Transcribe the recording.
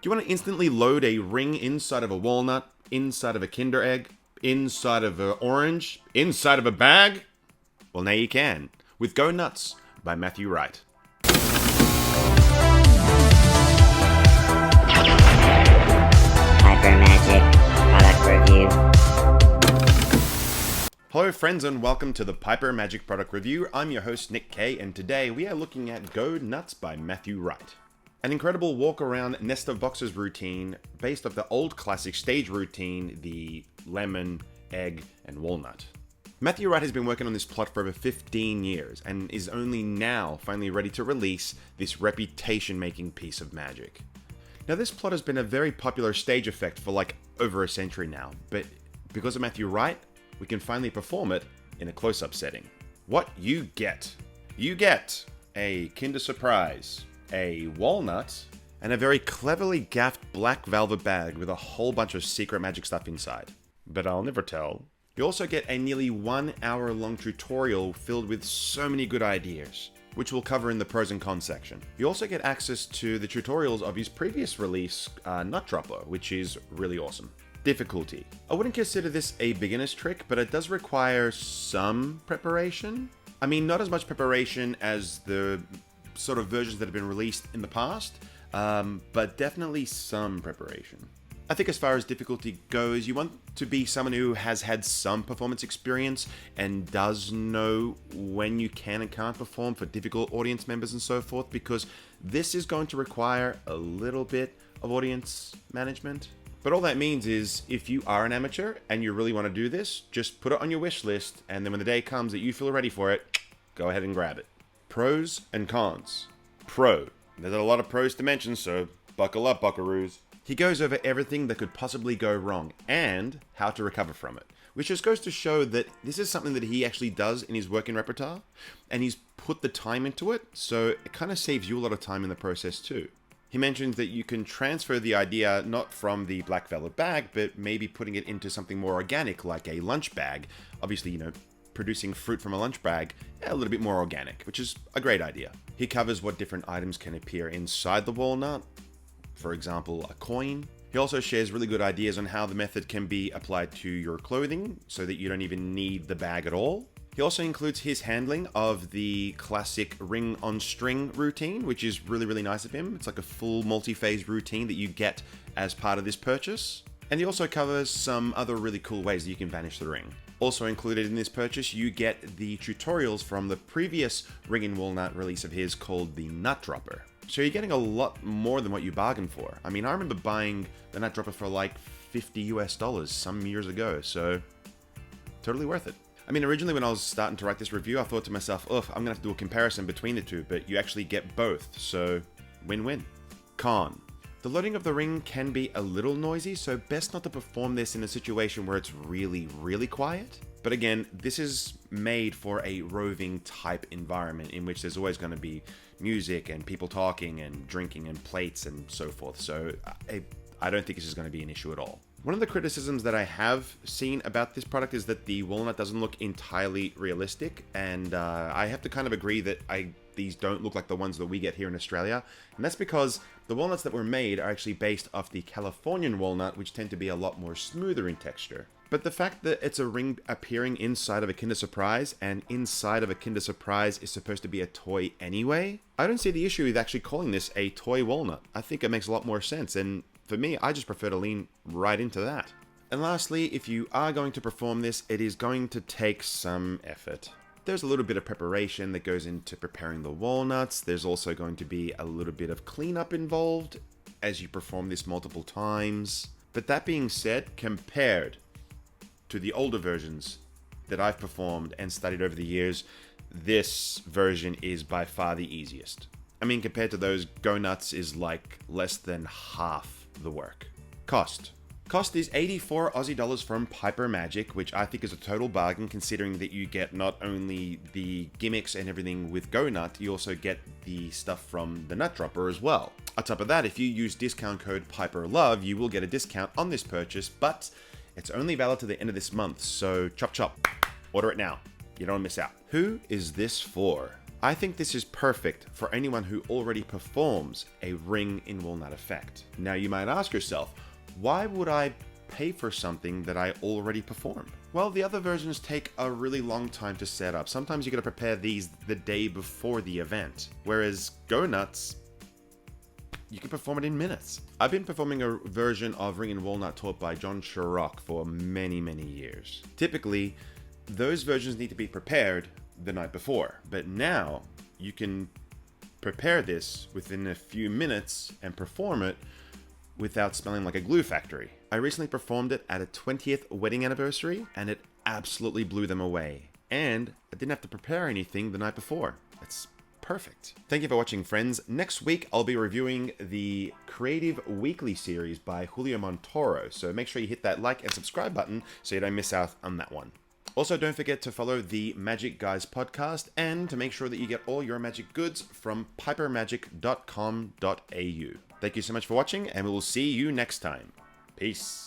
you want to instantly load a ring inside of a walnut, inside of a Kinder Egg, inside of an orange, inside of a bag? Well, now you can, with Go Nuts by Matthew Wright. Piper Magic Product Review. Hello friends and welcome to the Piper Magic Product Review. I'm your host Nick Kay, and today we are looking at Go Nuts by Matthew Wright. An incredible walk around nest of boxes routine based off the old classic stage routine, the lemon, egg, and walnut. Matthew Wright has been working on this plot for over 15 years and is only now finally ready to release this reputation-making piece of magic. Now this plot has been a very popular stage effect for like over a century now, but because of Matthew Wright, we can finally perform it in a close-up setting. What you get a Kinder Surprise, a walnut, and a very cleverly gaffed black velvet bag with a whole bunch of secret magic stuff inside. But I'll never tell. You also get a nearly 1 hour long tutorial filled with so many good ideas, which we'll cover in the pros and cons section. You also get access to the tutorials of his previous release, Nut Dropper, which is really awesome. Difficulty. I wouldn't consider this a beginner's trick, but it does require some preparation. I mean, not as much preparation as the sort of versions that have been released in the past, but definitely some preparation. I think as far as difficulty goes, you want to be someone who has had some performance experience and does know when you can and can't perform for difficult audience members and so forth, because this is going to require a little bit of audience management. But all that means is, if you are an amateur and you really want to do this, just put it on your wish list, and then when the day comes that you feel ready for it, go ahead and grab it. Pros and cons. Pro. There's a lot of pros to mention, so buckle up, buckaroos. He goes over everything that could possibly go wrong, and how to recover from it. Which just goes to show that this is something that he actually does in his working repertoire, and he's put the time into it, so it kind of saves you a lot of time in the process too. He mentions that you can transfer the idea not from the black velvet bag, but maybe putting it into something more organic, like a lunch bag. Obviously, producing fruit from a lunch bag, a little bit more organic, which is a great idea. He covers what different items can appear inside the walnut, for example, a coin. He also shares really good ideas on how the method can be applied to your clothing, so that you don't even need the bag at all. He also includes his handling of the classic ring on string routine, which is really, really nice of him. It's like a full multi-phase routine that you get as part of this purchase. And he also covers some other really cool ways that you can vanish the ring. Also included in this purchase, you get the tutorials from the previous ring in walnut release of his called the Nut Dropper. So you're getting a lot more than what you bargained for. I mean, I remember buying the Nut Dropper for like $50 US some years ago, so totally worth it. I mean, originally when I was starting to write this review, I thought to myself, I'm gonna have to do a comparison between the two, but you actually get both, so win-win. Con. The loading of the ring can be a little noisy, so best not to perform this in a situation where it's really, really quiet. But again, this is made for a roving type environment in which there's always gonna be music and people talking and drinking and plates and so forth, so I don't think this is gonna be an issue at all. One of the criticisms that I have seen about this product is that the walnut doesn't look entirely realistic, and I have to kind of agree that these don't look like the ones that we get here in Australia, and that's because the walnuts that were made are actually based off the Californian walnut, which tend to be a lot more smoother in texture. But the fact that it's a ring appearing inside of a Kinder Surprise, and inside of a Kinder Surprise is supposed to be a toy anyway, I don't see the issue with actually calling this a toy walnut. I think it makes a lot more sense, and for me, I just prefer to lean right into that. And lastly, if you are going to perform this, it is going to take some effort. There's a little bit of preparation that goes into preparing the walnuts. There's also going to be a little bit of cleanup involved as you perform this multiple times. But that being said, compared to the older versions that I've performed and studied over the years, this version is by far the easiest. I mean, compared to those, Go Nuts is like less than half the work. Cost. Cost is 84 Aussie dollars from Piper Magic, which I think is a total bargain considering that you get not only the gimmicks and everything with Go Nut, you also get the stuff from the Nut Dropper as well. On top of that, if you use discount code PIPERLOVE, you will get a discount on this purchase, but it's only valid to the end of this month, so chop chop. Order it now. You don't miss out. Who is this for? I think this is perfect for anyone who already performs a ring in walnut effect. Now you might ask yourself, why would I pay for something that I already performed? Well, the other versions take a really long time to set up. Sometimes you gotta prepare these the day before the event. Whereas Go Nuts, you can perform it in minutes. I've been performing a version of Ring in Walnut taught by John Sharrock for many, many years. Typically, those versions need to be prepared the night before, but now you can prepare this within a few minutes and perform it without smelling like a glue factory. I recently performed it at a 20th wedding anniversary and it absolutely blew them away. And I didn't have to prepare anything the night before. It's perfect. Thank you for watching, friends. Next week, I'll be reviewing the Creative Weekly series by Julio Montoro, so make sure you hit that like and subscribe button so you don't miss out on that one. Also, don't forget to follow the Magic Guys podcast and to make sure that you get all your magic goods from pipermagic.com.au. Thank you so much for watching, and we will see you next time. Peace.